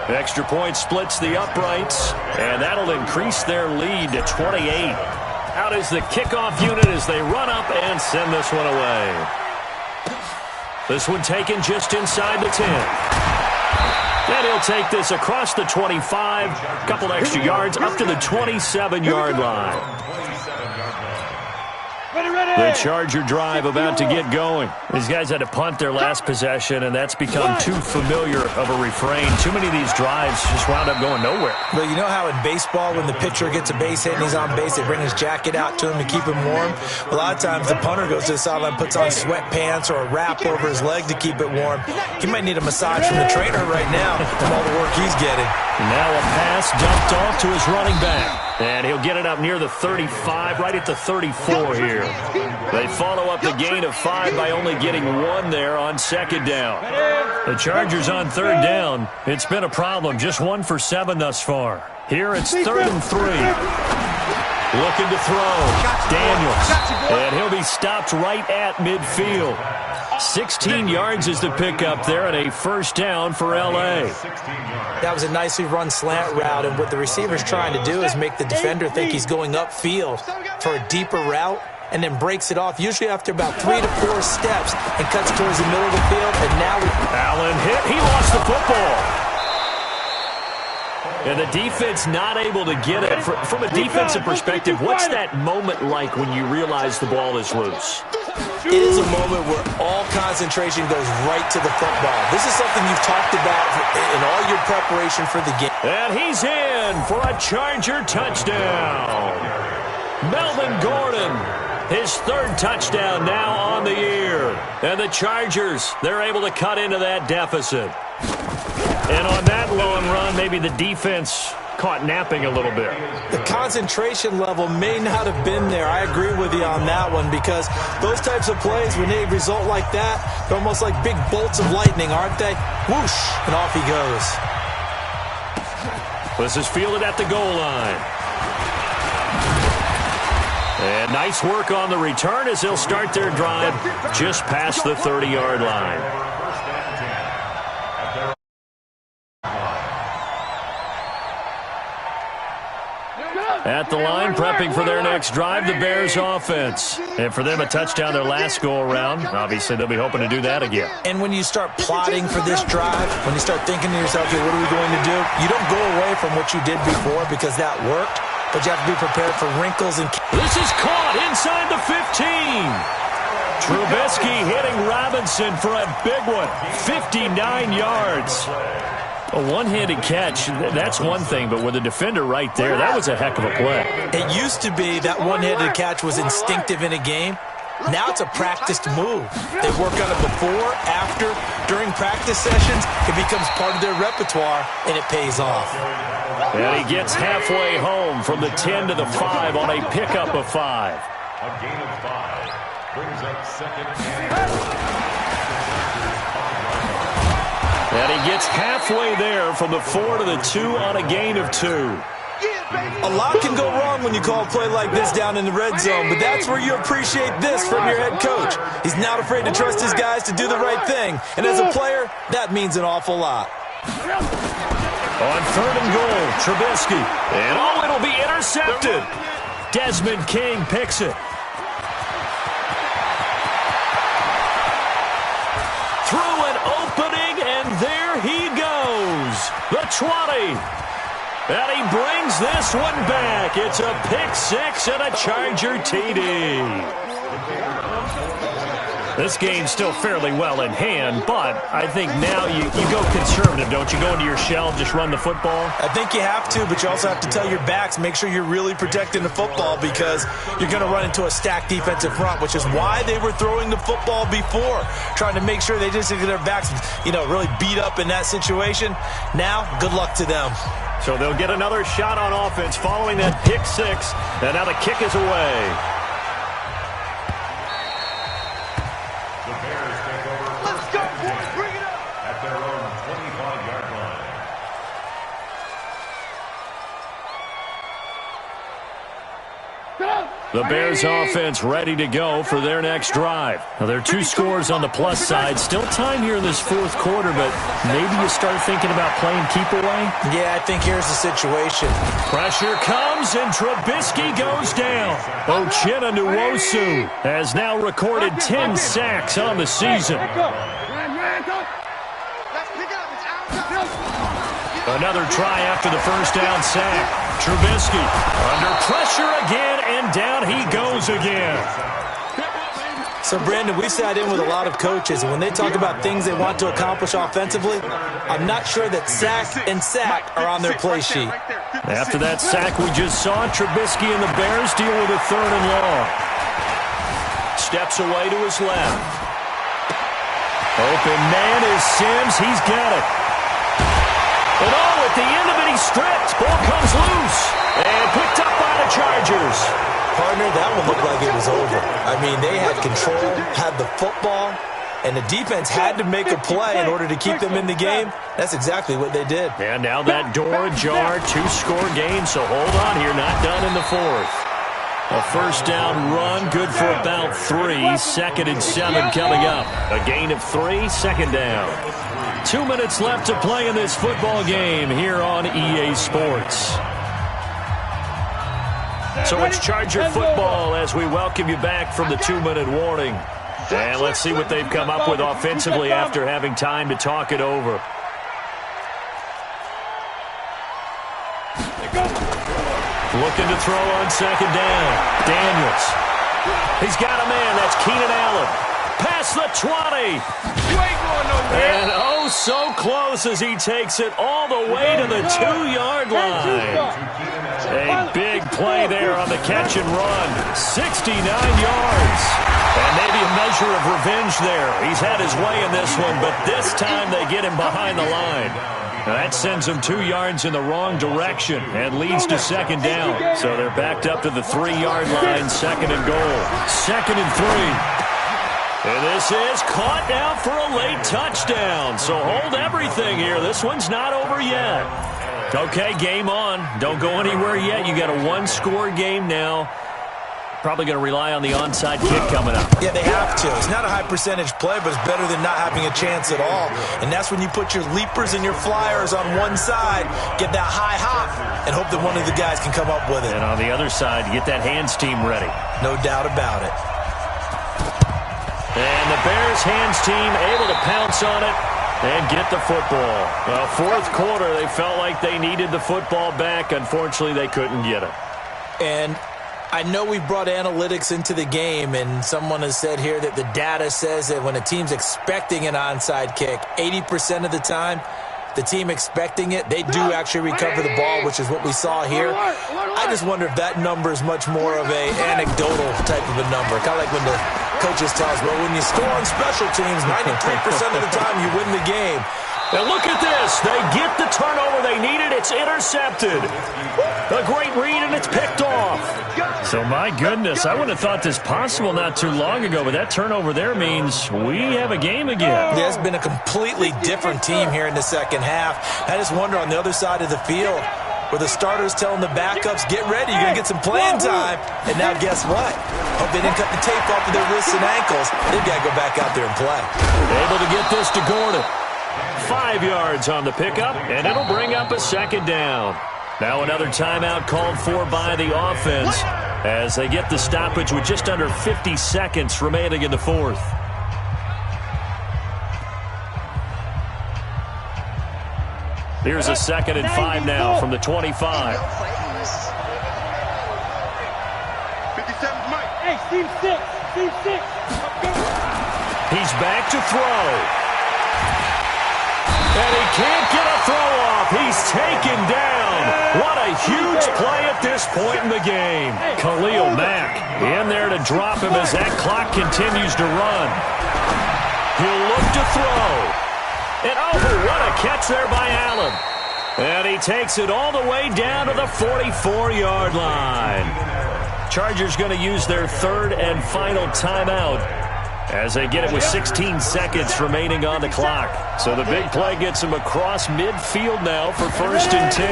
Extra point splits the uprights, and that'll increase their lead to 28. Out is the kickoff unit as they run up and send this one away. This one taken just inside the 10. And he'll take this across the 25, a couple extra yards up to the 27-yard line. The Charger drive about to get going. These guys had to punt their last possession, and that's become too familiar of a refrain. Too many of these drives just wound up going nowhere. Well, you know how in baseball, when the pitcher gets a base hit and he's on base, they bring his jacket out to him to keep him warm? A lot of times the punter goes to the sideline, puts on sweatpants or a wrap over his leg to keep it warm. He might need a massage from the trainer right now from all the work he's getting. Now a pass dumped off to his running back. And he'll get it up near the 35, right at the 34 here. They follow up the gain of 5 by only getting 1 there on second down. The Chargers on third down. It's been a problem. Just 1 for 7 thus far. Here it's 3rd and 3. Looking to throw. Daniels. And he'll be stopped right at midfield. 16 yards is the pickup there, and a first down for L.A. That was a nicely run slant route, and what the receiver's trying to do is make the defender think he's going upfield for a deeper route, and then breaks it off, usually after about 3 to 4 steps, and cuts towards the middle of the field, and now Allen hit. He lost the football. And the defense not able to get it. From a defensive perspective, what's that moment like when you realize the ball is loose? It is a moment where all concentration goes right to the football. This is something you've talked about in all your preparation for the game. And he's in for a Charger touchdown. Melvin Gordon, his 3rd touchdown now on the year. And the Chargers, they're able to cut into that deficit. And on that long run, maybe the defense caught napping a little bit. The concentration level may not have been there. I agree with you on that one, because those types of plays, when they result like that, they're almost like big bolts of lightning, aren't they? Whoosh, and off he goes. This is fielded at the goal line. And nice work on the return as they'll start their drive just past the 30-yard line. At the line, prepping for their next drive, the Bears offense. And for them, a touchdown their last go-around. Obviously, they'll be hoping to do that again. And when you start plotting for this drive, when you start thinking to yourself, okay, what are we going to do? You don't go away from what you did before because that worked, but you have to be prepared for wrinkles. And this is caught inside the 15. Trubisky hitting Robinson for a big one, 59 yards. A one-handed catch, that's one thing, but with a defender right there, that was a heck of a play. It used to be that one-handed catch was instinctive in a game. Now it's a practiced move. They work on it before, after, during practice sessions. It becomes part of their repertoire, and it pays off. And he gets halfway home from the 10 to the 5 on a pickup of 5. A gain of 5 brings up 2nd and... And he gets halfway there from the 4 to the 2 on a gain of 2. A lot can go wrong when you call a play like this down in the red zone, but that's where you appreciate this from your head coach. He's not afraid to trust his guys to do the right thing, and as a player, that means an awful lot. On 3rd and goal, Trubisky. And it'll be intercepted. Desmond King picks it. Through an opening, and there he goes. The 20. And he brings this one back. It's a pick 6 and a Charger TD. This game's still fairly well in hand, but I think now you go conservative, don't you? Go into your shell, just run the football? I think you have to, but you also have to tell your backs, make sure you're really protecting the football because you're going to run into a stacked defensive front, which is why they were throwing the football before, trying to make sure they just get their backs, really beat up in that situation. Now, good luck to them. So they'll get another shot on offense following that pick 6, and now the kick is away. The Bears offense ready to go for their next drive. Now, there are 2 scores on the plus side. Still time here in this 4th quarter, but maybe you start thinking about playing keep away? Yeah, I think here's the situation. Pressure comes, and Trubisky goes down. Uchenna Nwosu has now recorded 10 sacks on the season. Another try after the first down sack. Trubisky under pressure again, and down he goes again. So, Brandon, we sat in with a lot of coaches, and when they talk about things they want to accomplish offensively, I'm not sure that sack and sack are on their play sheet. After that sack we just saw, Trubisky and the Bears deal with a 3rd and long. Steps away to his left. Open man is Sims. He's got it. And at the end of it, he's stripped. Ball comes loose and picked up by the Chargers. Partner, that one looked like it was over. I mean, they had control, had the football, and the defense had to make a play in order to keep them in the game. That's exactly what they did. And now that door ajar, 2-score game, so hold on here, not done in the 4th. A first down run, good for about 3. 2nd and 7 coming up. A gain of 3, 2nd down. 2 minutes left to play in this football game here on EA Sports. So it's Charger football as we welcome you back from the 2-minute warning. And let's see what they've come up with offensively after having time to talk it over. Looking to throw on 2nd down. Daniels. He's got a man. That's Keenan Allen. Past the 20. You ain't going nowhere. And oh, so close as he takes it all the way to the 2-yard line. A big play there on the catch and run. 69 yards. And maybe a measure of revenge there. He's had his way in this one, but this time they get him behind the line. That sends them 2 yards in the wrong direction and leads to 2nd down. So they're backed up to the 3-yard line, 2nd and goal. 2nd and 3. And this is caught now for a late touchdown. So hold everything here. This one's not over yet. Okay, game on. Don't go anywhere yet. You got a 1-score game now. Probably going to rely on the onside kick coming up. Yeah, they have to. It's not a high-percentage play, but it's better than not having a chance at all. And that's when you put your leapers and your flyers on one side, get that high hop, and hope that one of the guys can come up with it. And on the other side, get that hands team ready. No doubt about it. And the Bears hands team able to pounce on it and get the football. Well, 4th quarter, they felt like they needed the football back. Unfortunately, they couldn't get it. And I know we brought analytics into the game, and someone has said here that the data says that when a team's expecting an onside kick, 80% of the time, the team expecting it, they do actually recover the ball, which is what we saw here. I just wonder if that number is much more of an anecdotal type of a number. Kind of like when the coaches tell us, well, when you score on special teams, 93% of the time you win the game. And look at this. They get the turnover they needed. It's intercepted. A great read, and it's picked off. So, my goodness, I wouldn't have thought this possible not too long ago, but that turnover there means we have a game again. Yeah, it's been a completely different team here in the 2nd half. I just wonder on the other side of the field where the starters telling the backups, get ready, you're going to get some playing time. And now guess what? Hope they didn't cut the tape off of their wrists and ankles. They've got to go back out there and play. Able to get this to Gordon. 5 yards on the pickup, and it'll bring up a 2nd down. Now another timeout called for by the offense as they get the stoppage with just under 50 seconds remaining in the 4th. Here's a 2nd and 5 now from the 25. 57 Mike. Hey, Steve 6. Steve 6. He's back to throw. And he can't get a throw off. He's taken down. What a huge play at this point in the game. Khalil Mack in there to drop him as that clock continues to run. He'll look to throw. And oh, what a catch there by Allen. And he takes it all the way down to the 44-yard line. Chargers going to use their 3rd and final timeout as they get it with 16 seconds remaining on the clock. So the big play gets them across midfield now for 1st and 10.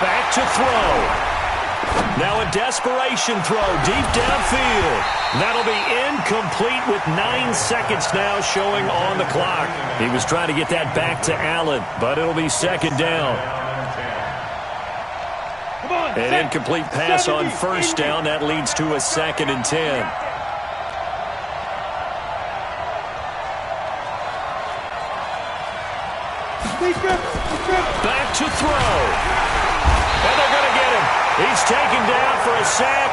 Back to throw. Now a desperation throw deep downfield. That'll be incomplete with 9 seconds now showing on the clock. He was trying to get that back to Allen, but it'll be second down. An incomplete pass on first down. That leads to a 2nd and 10. Back to throw. And they're going to get him. He's taken down for a sack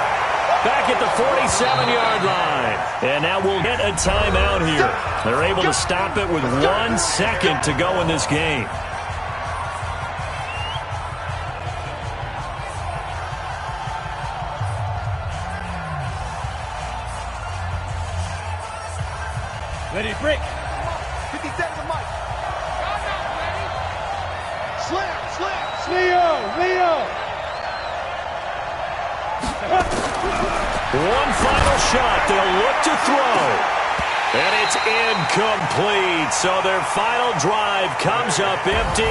back at the 47-yard line. And now we'll get a timeout here. They're able to stop it with 1 second to go in this game. Ready, break. 50 seconds of Mike. Slam. Leo. One final shot. They'll look to throw. And it's incomplete. So their final drive comes up empty.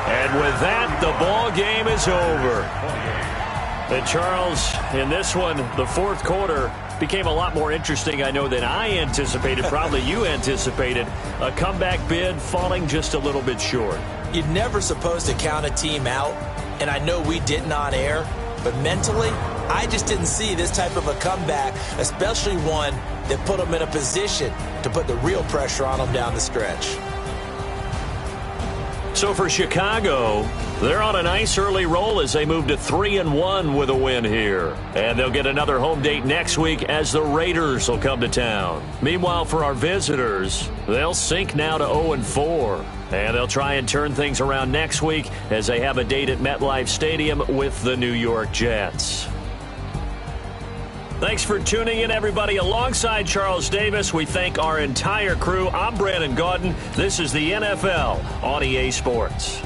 And with that, the ball game is over. And Charles, in this one, the fourth quarter became a lot more interesting, I know, than I anticipated. Probably you anticipated. A comeback bid falling just a little bit short. You're never supposed to count a team out, and I know we didn't on air, but mentally, I just didn't see this type of a comeback, especially one that put them in a position to put the real pressure on them down the stretch. So for Chicago, they're on a nice early roll as they move to 3-1 with a win here. And they'll get another home date next week as the Raiders will come to town. Meanwhile, for our visitors, they'll sink now to 0-4. And they'll try and turn things around next week as they have a date at MetLife Stadium with the New York Jets. Thanks for tuning in, everybody. Alongside Charles Davis, we thank our entire crew. I'm Brandon Gaudin. This is the NFL on EA Sports.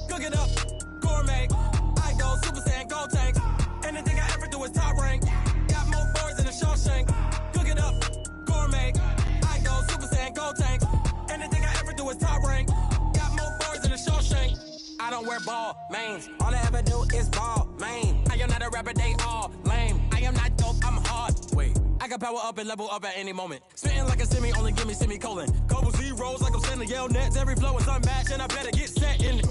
Cook it up, gourmet. I go Super Saiyan, gold tank. Anything I ever do is top rank. Got more boys than a Shawshank. Cook it up, gourmet. I go Super Saiyan, gold tank. Anything I ever do is top rank. Got more boys than a Shawshank. I don't wear ball mains. All I ever do is ball main. I am not a rapper, they all lame. I am not dope, I'm hard. Wait, I can power up and level up at any moment. Spitting like a semi, only give me semicolon. Couple zeros like I'm sending yell nets. Every flow is unmatched, and I better get set in.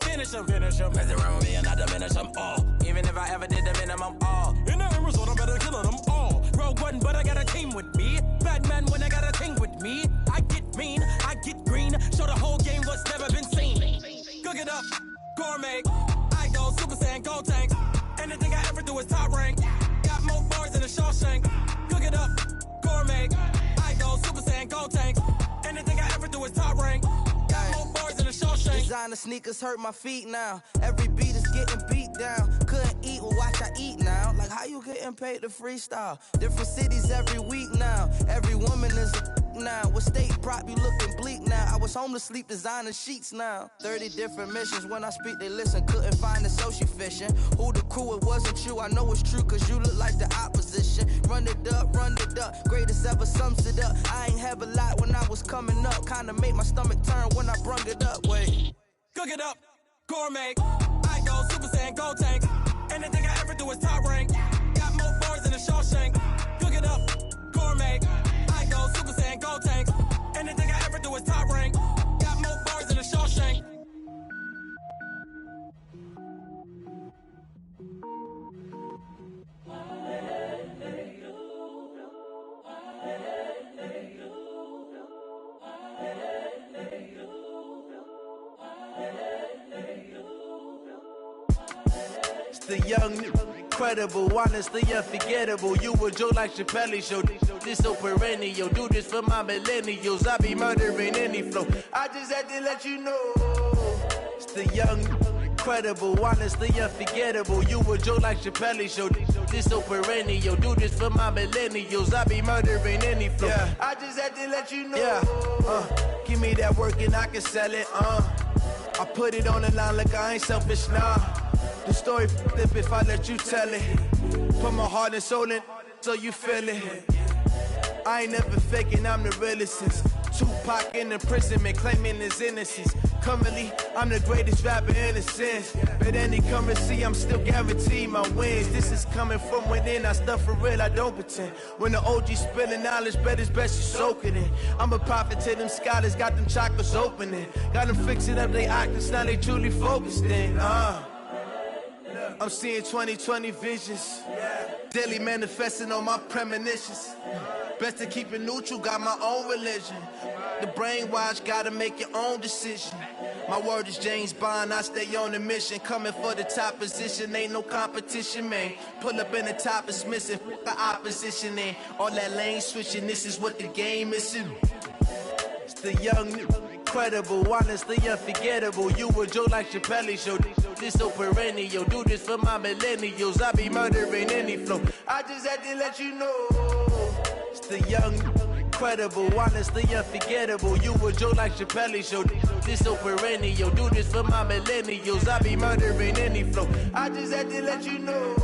Finish him. Mess around with me and I diminish them all. Even if I ever did the minimum, all. In the end result, I'm better killing them all. Rogue one, but I got a team with me. Batman when I got a team with me. I get mean, I get green. Show the whole game what's never been seen. Cook it up, gourmet. I go Super Saiyan, gold tank. Anything I ever do is top rank. Got more boys than a Shawshank. Cook it up, gourmet. I go Super Saiyan, gold tank. Anything I ever do is top rank. Got more boys than a Shawshank. Designer sneakers hurt my feet now. Every beat is getting beat down. Couldn't eat, well watch I eat now. Like how you getting paid to freestyle? Different cities every week now. Every woman is a now. What state prop you looking bleak now? I was home to sleep designer sheets now. 30 different missions. When I speak they listen. Couldn't find it, so she fishing. Who the crew? It wasn't you. I know it's true cause you look like the opposition. Run it up. Greatest ever sums it up. I ain't have a lot when I was coming up. Kinda made my stomach turn when I brung it up. Wait. Cook it up, gourmet. I go Super Saiyan, gold tank. Anything I ever do is top rank. Got more boys than a Shawshank. Cook it up, gourmet. I go Super Saiyan, gold tank. Anything I ever do is top rank. Got more boys than a Shawshank. The young incredible, honestly unforgettable. You a joke like Chappelle Show. This so perennial. Do this for my millennials. I be murdering any flow. I just had to let you know. It's the young, incredible, honestly unforgettable. You a joke like Chappelle Show. This so perennial. Do this for my millennials. I be murdering any flow. Yeah. I just had to let you know. Yeah. Give me that work and I can sell it. I put it on the line like I ain't selfish, nah. The story flip if I let you tell it. Put my heart and soul in so you feel it. I ain't never faking, I'm the realest since Tupac in imprisonment, claiming his innocence. Currently, I'm the greatest rapper in a sense. But any currency, I'm still guaranteed my wins. This is coming from within, I stuff for real, I don't pretend. When the OG spilling knowledge, bet it's best you soak it in. I'm a prophet to them scholars, got them chakras opening. Got them fixing up they octaves, now they truly focused in. I'm seeing 2020 visions. Daily manifesting on my premonitions. Best to keep it neutral, got my own religion. The brainwash, gotta make your own decision. My word is James Bond, I stay on the mission. Coming for the top position, ain't no competition, man. Pull up in the top is missing, the opposition in. All that lane switching, this is what the game is in. It's the young, incredible, honestly unforgettable. You a joke like Chappelle Show. This so perennial. Do this for my millennials. I be murdering any flow. I just had to let you know. It's the young, incredible, honestly unforgettable. You a joke like Chappelle Show. This so perennial. Do this for my millennials. I be murdering any flow. I just had to let you know.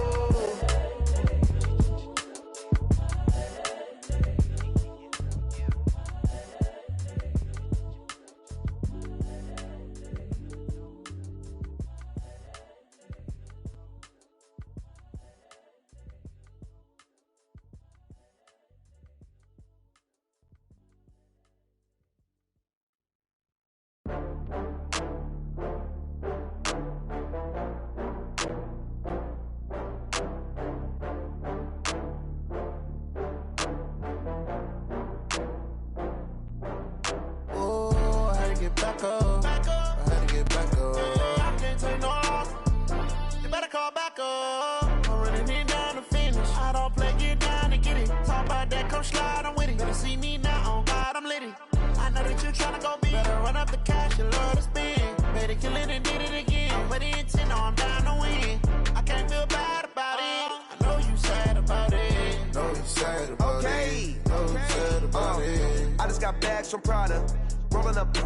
From Prada, rolling up.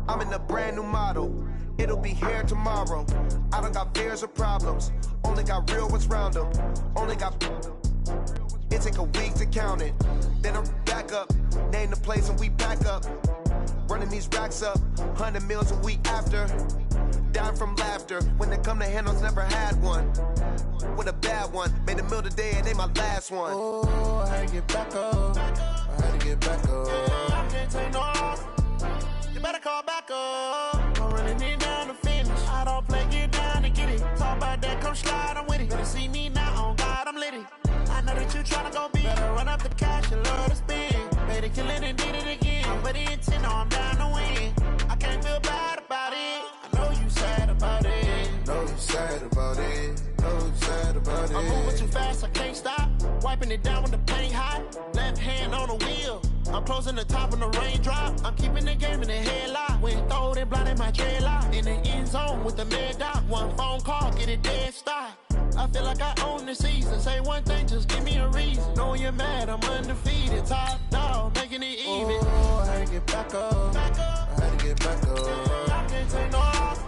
I'm in a brand new model. It'll be here tomorrow. I don't got fears or problems. Only got real ones round them. Only got. It take a week to count it. Then I'm back up. Name the place and we back up. Running these racks up. 100 meals a week after. Down from laughter. When they come to handles, never had one. With a bad one. Made a meal today and they my last one. Oh, I had to get back up. I had to get back up. I can't take no loss. You better call back up. I'm running it down to finish. I don't play, get down and get it. Talk about that, come slide, I'm with it. Better see me now, on God, I'm litty. I know that you tryna go big. Better run up the cash, you love to spend. Better kill it and did it again. But the intent, no, I'm down to win. I can't feel bad about it. I know you sad about it. Know you sad about it. Know you sad about it. I'm moving too fast, I can't stop. Wiping it down when the paint hot. Left hand on the wheel. I'm closing the top when the raindrop. I'm keeping the game in the headlock. When throwed and blinded my dreadlock. In the end zone with the mad dot. One phone call, get it dead stop. I feel like I own the season. Say one thing, just give me a reason. Knowing you're mad, I'm undefeated. Top dog, making it even. Oh, I had to get back up. I had to get back up. I can't take no off.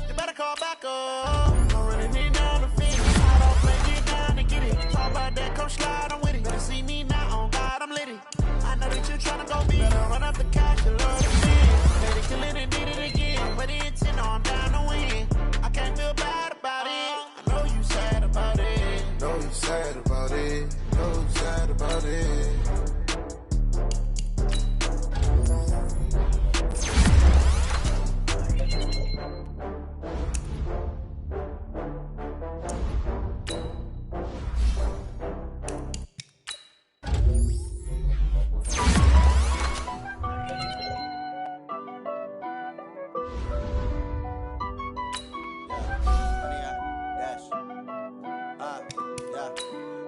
You better call back up. I'm running it down the finish. I don't play, get down and get it. Talk about that, come slide, I'm with it. Better see me now, on God, I'm litty. I know that you tryna go big. Better run up the cash, you love to spend. Better kill it and did it again. But the intent, no, I'm down to win. I can't feel bad about it. I know you sad about it. Know you sad about it. Know you sad about it.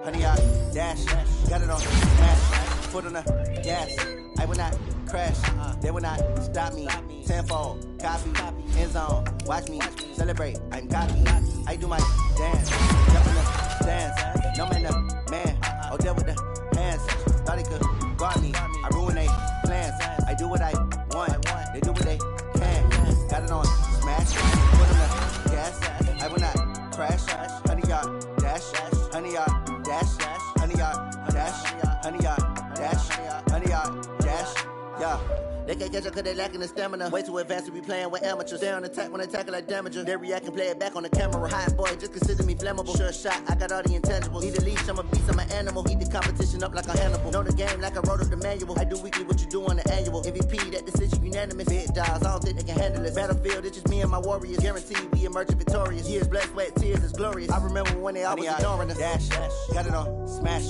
100 yard dash. Got it on smash. Foot on the gas. I will not crash. They will not stop me. Tenfold, copy, end zone. Watch me celebrate. I'm cocky. I do my dance. Jump in the stands. No man, the man. Oh, there with the hands. Thought he could guard me. I ruin they plans. I do what I want. They do what they can. Got it on smash. Foot on the gas. I will not crash. 100 yard dash. 100 yard dash. 100 yard dash. 100 yard dash. 100 yard dash. Yeah. They can't catch up cause they lacking the stamina. Way too advanced to be playing with amateurs. Stay on attack when they tackle like damager. They react and play it back on the camera. Hot boy, just consider me flammable. Sure shot, I got all the intangibles. Need a leash, I'm a beast, I'm an animal. Eat the competition up like a Hannibal. Know the game like I wrote up the manual. I do weekly what you do on the annual. MVP, that decision unanimous. Big dogs, I don't think they can handle it. Battlefield, it's just me and my warriors. Guaranteed we emerge victorious. Years, blood, sweat, tears, is glorious. I remember when they always ignoring us. Dash, got it on smash.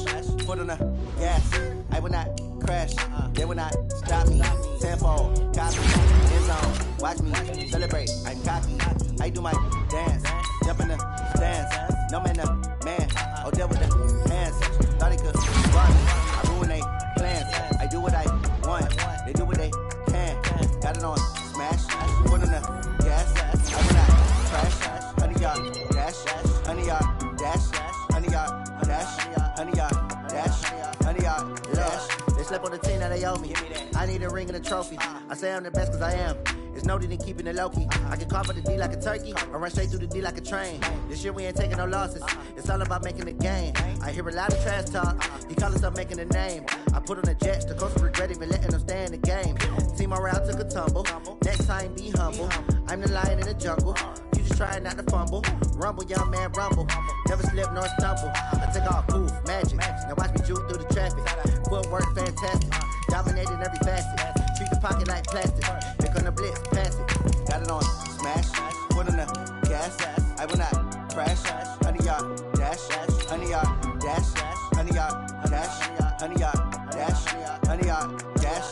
Foot on the gas. I will not crash. They will not stop me. Tenfold, copy, end zone. Watch me celebrate. I'm cocky. I do my dance. Jump in the stands. No man, the man. Oh, there with the hands. Thought he could run me. I ruin they plans. I do what I want. They do what they can. Got it on smash. Foot on the gas. I will not crash. 100 yard dash. 100 yard dash. 100 yard dash. 100 yard dash. 100 yard dash. They slept on the team, now they owe me. I need a ring and a trophy. I say I'm the best cause I am. It's no need in keeping it low-key. I can carve for the D like a turkey, or run straight through the D like a train. This year we ain't taking no losses. It's all about making the game. I hear a lot of trash talk. He call us up making a name. I put on the Jets, the coach regret even letting them stay in the game. Team morale took a tumble. Next time be humble. I'm the lion in the jungle. You just trying not to fumble. Rumble, young man, rumble. Never slip nor stumble. I take off, poof, magic. Now watch me juke through the traffic. Footwork fantastic. Dominating every facet. Treat the pocket like plastic. Pick on the blitz, pass it. Got it on smash. Foot on the gas. I will not crash. 100 yard dash. 100 yard dash. 100 yard dash. 100 yard dash. 100 yard dash.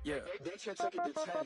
Yeah.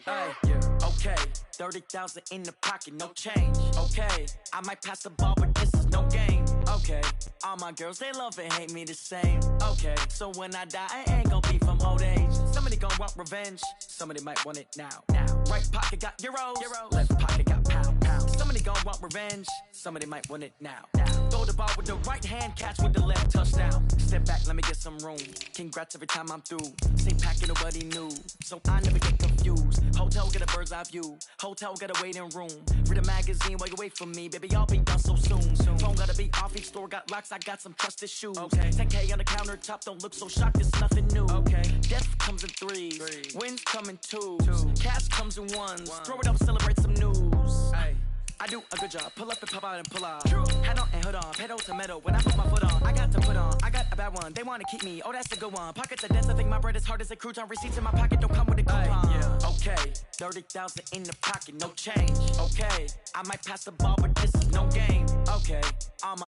Hey, yeah. Okay, 30,000 in the pocket, no change. Okay, I might pass the ball, but this is no game. Okay, all my girls, they love and hate me the same. Okay, so when I die, I ain't gon' be from old age. Somebody gon' want revenge, somebody might want it now. Right pocket got euros, left pocket got pound. Somebody gon' want revenge, somebody might want it now. Throw the ball with the right hand, catch with the left, touchdown. Step back, let me get some room. Congrats every time I'm through. Same packet, nobody knew, so I never get confused. Hotel get a bird's eye view. Hotel got a waiting room. Read a magazine while you wait for me, baby. I'll be done so soon. Phone gotta be off. Each store got locks. I got some trusted shoes. Okay. 10K on the countertop. Don't look so shocked. It's nothing new. Okay. Death comes in threes. Wins come in twos. Cash comes in ones. Throw it up, celebrate some news. Hey. I do a good job. Pull up and pop out and pull out. Head on and hood on. Pedal to metal. When I put my foot on, I got to put on. I got a bad one. They want to keep me. Oh, that's a good one. Pockets are dense. I think my bread is hard as a crouton. Receipts in my pocket don't come with a coupon. Yeah. Okay. 30,000 in the pocket. No change. Okay. I might pass the ball, but this is no game. Okay. All my